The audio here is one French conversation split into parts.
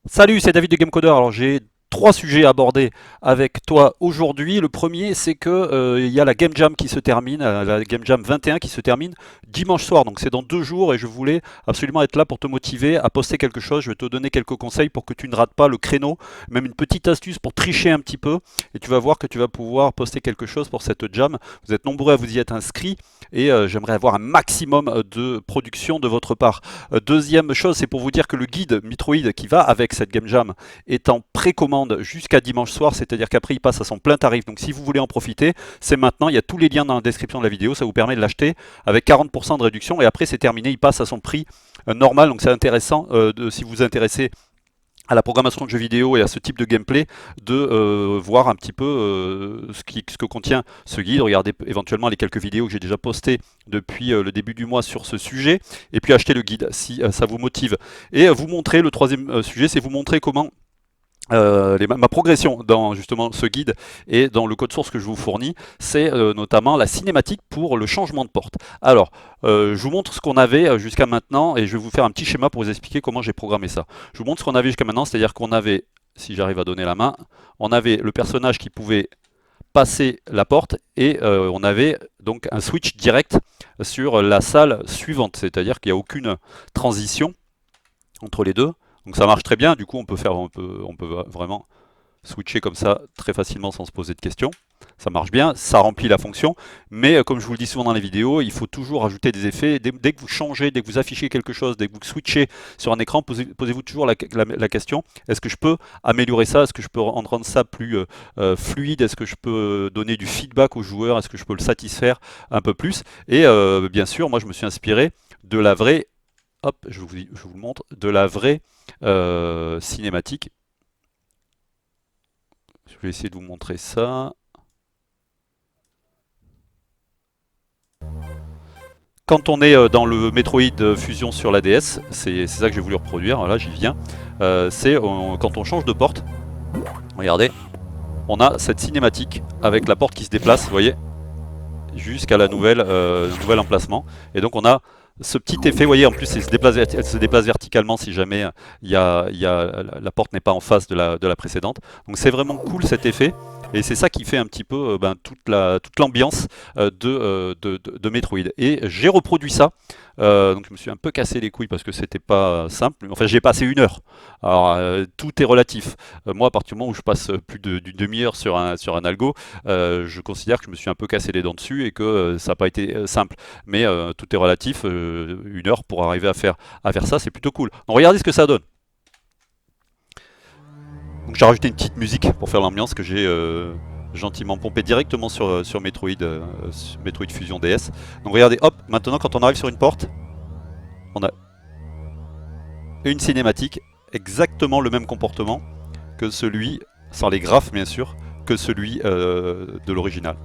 Salut, c'est David de GameCoder. Alors j'ai trois sujets à aborder avec toi aujourd'hui. Le premier, c'est que il y a la Game Jam qui se termine, la Game Jam 21 qui se termine dimanche soir. Donc c'est dans 2 jours et je voulais absolument être là pour te motiver à poster quelque chose. Je vais te donner quelques conseils pour que tu ne rates pas le créneau, même une petite astuce pour tricher un petit peu. Et tu vas voir que tu vas pouvoir poster quelque chose pour cette jam. Vous êtes nombreux à vous y être inscrits et j'aimerais avoir un maximum de production de votre part. Deuxième chose, c'est pour vous dire que le guide Metroid qui va avec cette Game Jam est en précommande jusqu'à dimanche soir, c'est-à-dire qu'après il passe à son plein tarif. Donc si vous voulez en profiter, c'est maintenant, il y a tous les liens dans la description de la vidéo, ça vous permet de l'acheter avec 40% de réduction et après c'est terminé, il passe à son prix normal. Donc c'est intéressant si vous vous intéressez à la programmation de jeux vidéo et à ce type de gameplay, de voir un petit peu ce que contient ce guide. Regardez éventuellement les quelques vidéos que j'ai déjà postées depuis le début du mois sur ce sujet, et puis achetez le guide si ça vous motive. Et vous montrer, le troisième sujet, c'est vous montrer comment ma progression dans justement ce guide et dans le code source que je vous fournis, c'est notamment la cinématique pour le changement de porte. Alors, je vous montre ce qu'on avait jusqu'à maintenant et je vais vous faire un petit schéma pour vous expliquer comment j'ai programmé ça. Je vous montre ce qu'on avait jusqu'à maintenant, c'est-à-dire qu'on avait, si j'arrive à donner la main, on avait le personnage qui pouvait passer la porte et on avait donc un switch direct sur la salle suivante, c'est-à-dire qu'il n'y a aucune transition entre les deux. Donc ça marche très bien, du coup on peut vraiment switcher comme ça très facilement sans se poser de questions. Ça marche bien, ça remplit la fonction, mais comme je vous le dis souvent dans les vidéos, il faut toujours ajouter des effets. Dès que vous changez, dès que vous affichez quelque chose, dès que vous switchez sur un écran, posez-vous toujours la question, est-ce que je peux améliorer ça? Est-ce que je peux rendre ça plus fluide? Est-ce que je peux donner du feedback aux joueurs? Est-ce que je peux le satisfaire un peu plus? Et bien sûr, moi je me suis inspiré de la vraie, hop, je vous le montre, de la vraie cinématique. Je vais essayer de vous montrer ça. Quand on est dans le Metroid Fusion sur la DS, c'est ça que j'ai voulu reproduire, là j'y viens, quand on change de porte, regardez, on a cette cinématique avec la porte qui se déplace, vous voyez, jusqu'à la nouvel emplacement. Et donc on a ce petit effet, vous voyez, en plus elle se déplace verticalement si jamais la porte n'est pas en face de la précédente. Donc c'est vraiment cool cet effet. Et c'est ça qui fait un petit peu toute l'ambiance de Metroid. Et j'ai reproduit ça. Donc je me suis un peu cassé les couilles parce que c'était pas simple. Enfin, j'ai passé 1 heure. Alors tout est relatif. Moi, à partir du moment où je passe plus d'une demi-heure sur un algo, je considère que je me suis un peu cassé les dents dessus et que ça n'a pas été simple. Mais tout est relatif. 1 heure pour arriver à faire ça, c'est plutôt cool. Donc regardez ce que ça donne. Donc j'ai rajouté une petite musique pour faire l'ambiance que j'ai gentiment pompé directement sur Metroid Fusion DS. Donc regardez, hop, maintenant quand on arrive sur une porte, on a une cinématique, exactement le même comportement que celui, sans les graphes bien sûr, que celui de l'original.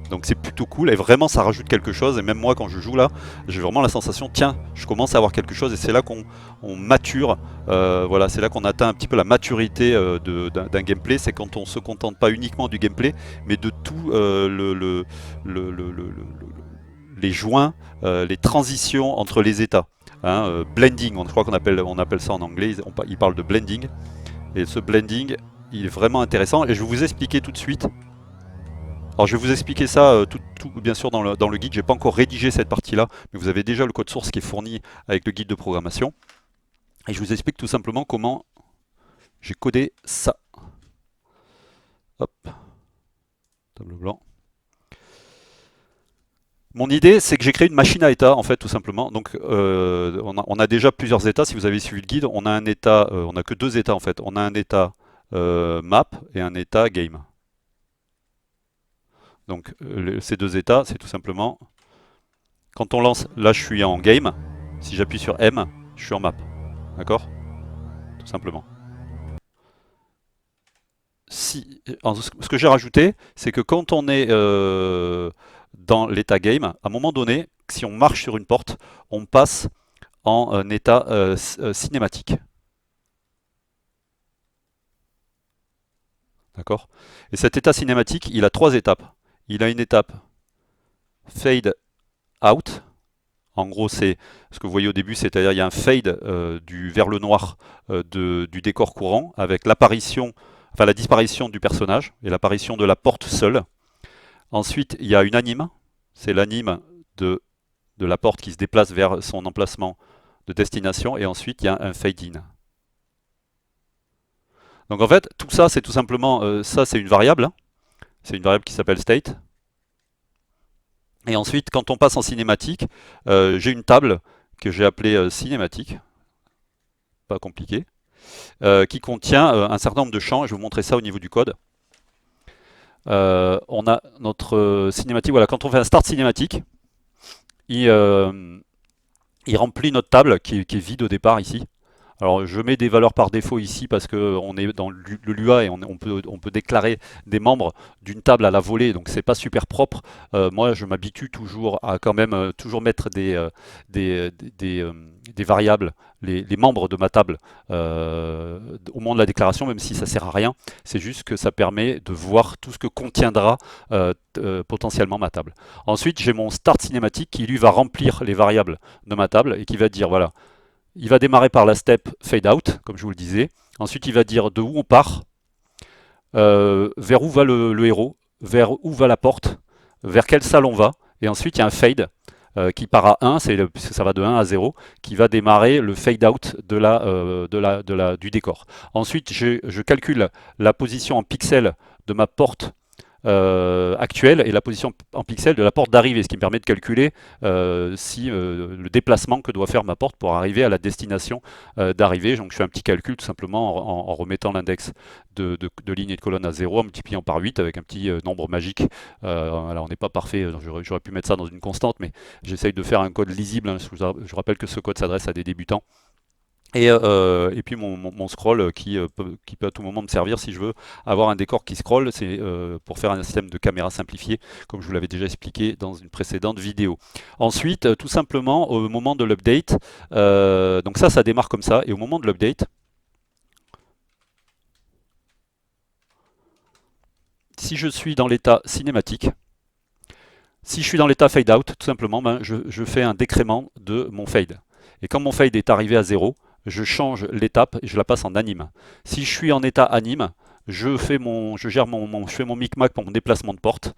Donc c'est plutôt cool et vraiment ça rajoute quelque chose. Et même moi quand je joue là, j'ai vraiment la sensation, tiens, je commence à avoir quelque chose et c'est là qu'on mature. Voilà, c'est là qu'on atteint un petit peu la maturité d'un gameplay. C'est quand on se contente pas uniquement du gameplay, mais de tout les joints, les transitions entre les états. Hein, blending, je crois qu'on appelle ça en anglais. Il parle de blending et ce blending, il est vraiment intéressant et je vais vous expliquer tout de suite. Alors je vais vous expliquer ça bien sûr dans le guide, j'ai pas encore rédigé cette partie-là, mais vous avez déjà le code source qui est fourni avec le guide de programmation. Et je vous explique tout simplement comment j'ai codé ça. Hop, tableau blanc. Mon idée, c'est que j'ai créé une machine à état, en fait, tout simplement. Donc, on a déjà plusieurs états. Si vous avez suivi le guide, on a un état, on a que 2 états en fait. On a un état map et un état game. Donc, ces 2 états, c'est tout simplement quand on lance, là je suis en game, si j'appuie sur M, je suis en map. D'accord? Tout simplement. Ce que j'ai rajouté, c'est que quand on est dans l'état game, à un moment donné, si on marche sur une porte, on passe en état cinématique. D'accord? Et cet état cinématique, il a 3 étapes. Il a une étape fade out, En gros, c'est ce que vous voyez au début, c'est-à-dire il y a un fade vers le noir du décor courant avec l'apparition, enfin la disparition du personnage et l'apparition de la porte seule. Ensuite, il y a une anime, c'est l'anime de, de la porte qui se déplace vers son emplacement de destination, et ensuite il y a un fade in. Donc en fait, tout ça, c'est tout simplement, ça c'est une variable, hein. C'est une variable qui s'appelle state. Et ensuite, quand on passe en cinématique, j'ai une table que j'ai appelée cinématique, pas compliqué, qui contient un certain nombre de champs. Je vais vous montrer ça au niveau du code. On a notre cinématique. Voilà, quand on fait un start cinématique, il remplit notre table qui est vide au départ ici. Alors je mets des valeurs par défaut ici parce qu'on est dans le Lua et on peut déclarer des membres d'une table à la volée, donc c'est pas super propre. Moi je m'habitue toujours à quand même toujours mettre des, des, euh, des variables, les membres de ma table au moment de la déclaration, même si ça sert à rien. C'est juste que ça permet de voir tout ce que contiendra potentiellement ma table. Ensuite j'ai mon start cinématique qui lui va remplir les variables de ma table et qui va dire voilà. Il va démarrer par la step fade out, comme je vous le disais. Ensuite, il va dire de où on part, vers où va le héros, vers où va la porte, vers quelle salle on va. Et ensuite, il y a un fade qui part à 1, puisque ça va de 1 à 0, qui va démarrer le fade out du décor. Ensuite, je calcule la position en pixels de ma porte actuelle et la position en pixels de la porte d'arrivée, ce qui me permet de calculer le déplacement que doit faire ma porte pour arriver à la destination d'arrivée. Donc je fais un petit calcul tout simplement en remettant l'index de ligne et de colonne à 0, en multipliant par 8 avec un petit nombre magique. Alors on n'est pas parfait, j'aurais pu mettre ça dans une constante, mais j'essaye de faire un code lisible, hein. Je rappelle que ce code s'adresse à des débutants. Et puis mon scroll qui peut à tout moment me servir si je veux avoir un décor qui scrolle, c'est pour faire un système de caméra simplifié, comme je vous l'avais déjà expliqué dans une précédente vidéo. Ensuite, tout simplement, au moment de l'update, donc ça démarre comme ça, et au moment de l'update, si je suis dans l'état cinématique, si je suis dans l'état fade out, tout simplement, ben, je fais un décrément de mon fade. Et quand mon fade est arrivé à 0, je change l'étape et je la passe en anime. Si je suis en état anime, je fais mon micmac pour mon déplacement de porte.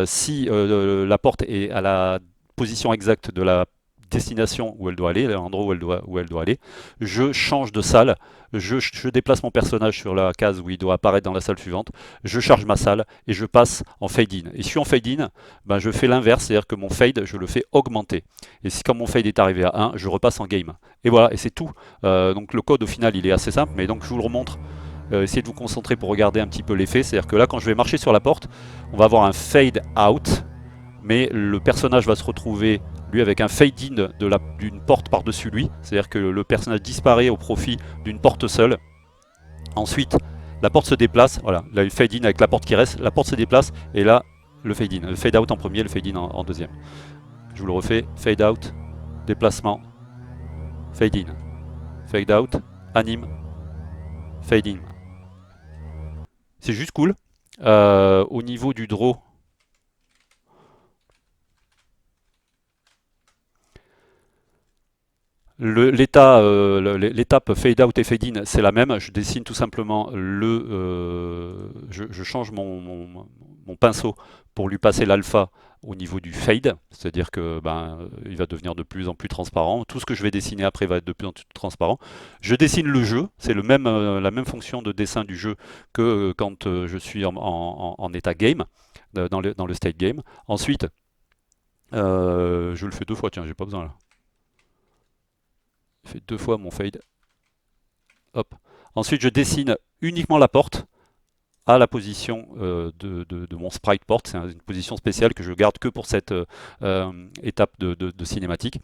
Si la porte est à la position exacte de la destination où elle doit aller, l'endroit où elle doit aller, je change de salle, je déplace mon personnage sur la case où il doit apparaître dans la salle suivante, je charge ma salle et je passe en fade-in. Et si je suis en fade-in, ben je fais l'inverse, c'est-à-dire que mon fade, je le fais augmenter. Et si quand mon fade est arrivé à 1, je repasse en game. Et voilà, et c'est tout. Donc le code au final, il est assez simple, mais donc je vous le remontre. Essayez de vous concentrer pour regarder un petit peu l'effet. C'est-à-dire que là, quand je vais marcher sur la porte, on va avoir un fade out, mais le personnage va se retrouver lui avec un fade-in d'une porte par-dessus lui, c'est-à-dire que le personnage disparaît au profit d'une porte seule. Ensuite, la porte se déplace, voilà, là le fade-in avec la porte qui reste, la porte se déplace, et là, le fade-in. Le fade-out en premier, le fade-in en deuxième. Je vous le refais, fade-out, déplacement, fade-in, fade-out, anime, fade-in. C'est juste cool. Au niveau du draw, l'étape fade out et fade in, c'est la même. Je dessine tout simplement je change mon pinceau pour lui passer l'alpha au niveau du fade, c'est-à-dire que il va devenir de plus en plus transparent. Tout ce que je vais dessiner après va être de plus en plus transparent. Je dessine le jeu, c'est la même fonction de dessin du jeu que quand je suis en état game, dans le state game. Ensuite, je le fais deux fois, tiens, j'ai pas besoin là. Je fais deux fois mon fade. Hop. Ensuite, je dessine uniquement la porte à la position de mon sprite porte. C'est une position spéciale que je garde que pour cette étape de cinématique.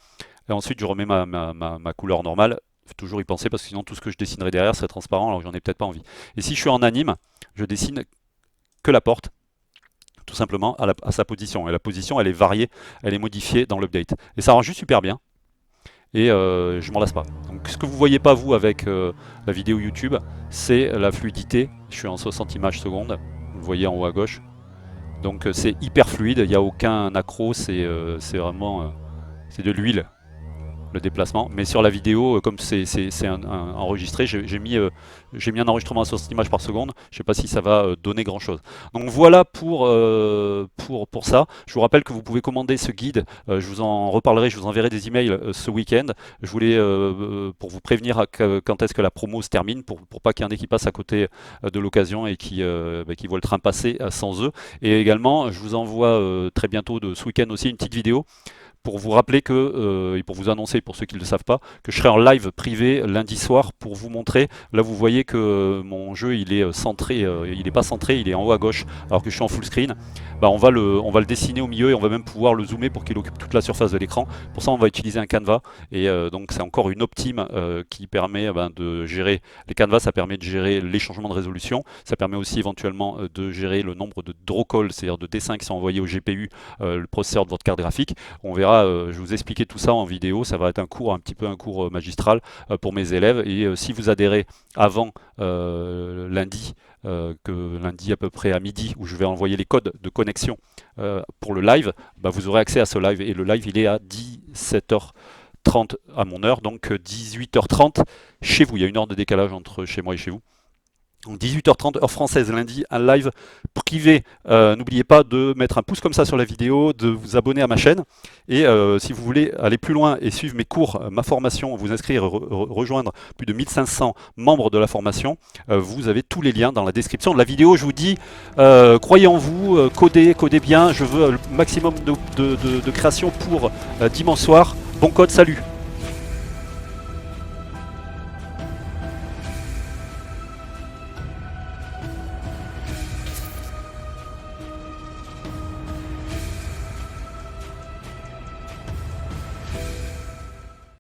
Et ensuite, je remets ma couleur normale. Il faut toujours y penser parce que sinon tout ce que je dessinerai derrière serait transparent alors que j'en ai peut-être pas envie. Et si je suis en anime, je dessine que la porte, tout simplement à sa position. Et la position, elle est variée, elle est modifiée dans l'update. Et ça rend juste super bien. Et je m'en lasse pas. Donc ce que vous voyez pas vous avec la vidéo YouTube, c'est la fluidité. Je suis en 60 images secondes, vous le voyez en haut à gauche. Donc c'est hyper fluide, il n'y a aucun accro, c'est vraiment C'est de l'huile, le déplacement. Mais sur la vidéo, comme c'est enregistré, j'ai mis un enregistrement à 60 images par seconde. Je ne sais pas si ça va donner grand chose. Donc voilà pour ça. Je vous rappelle que vous pouvez commander ce guide. Je vous en reparlerai, je vous enverrai des emails ce week-end. Je voulais, pour vous prévenir quand est-ce que la promo se termine, pour pas qu'il y en ait qui passent à côté de l'occasion et qui voient le train passer sans eux. Et également, je vous envoie très bientôt ce week-end aussi une petite vidéo pour vous rappeler que, et pour vous annoncer, pour ceux qui ne le savent pas, que je serai en live privé lundi soir pour vous montrer. Là, vous voyez que mon jeu, il est centré, il n'est pas centré, il est en haut à gauche, alors que je suis en full screen. Bah, on va le dessiner au milieu et on va même pouvoir le zoomer pour qu'il occupe toute la surface de l'écran. Pour ça, on va utiliser un canevas. Et donc, c'est encore une optime qui permet de gérer les canevas. Ça permet de gérer les changements de résolution. Ça permet aussi éventuellement de gérer le nombre de draw calls, c'est-à-dire de dessins qui sont envoyés au GPU, le processeur de votre carte graphique. On verra, je vais vous expliquer tout ça en vidéo. Ça va être un petit peu un cours magistral pour mes élèves. Et si vous adhérez avant lundi, que lundi à peu près à midi, où je vais envoyer les codes de connexion pour le live, bah, vous aurez accès à ce live. Et le live, il est à 17h30 à mon heure, donc 18h30 chez vous. Il y a une heure de décalage entre chez moi et chez vous. Donc 18h30 heure française lundi, un live privé. N'oubliez pas de mettre un pouce comme ça sur la vidéo, de vous abonner à ma chaîne. Et si vous voulez aller plus loin et suivre mes cours, ma formation, vous inscrire, rejoindre plus de 1500 membres de la formation, vous avez tous les liens dans la description de la vidéo. Je vous dis, croyez en vous, codez bien. Je veux le maximum de création pour dimanche soir. Bon code, salut!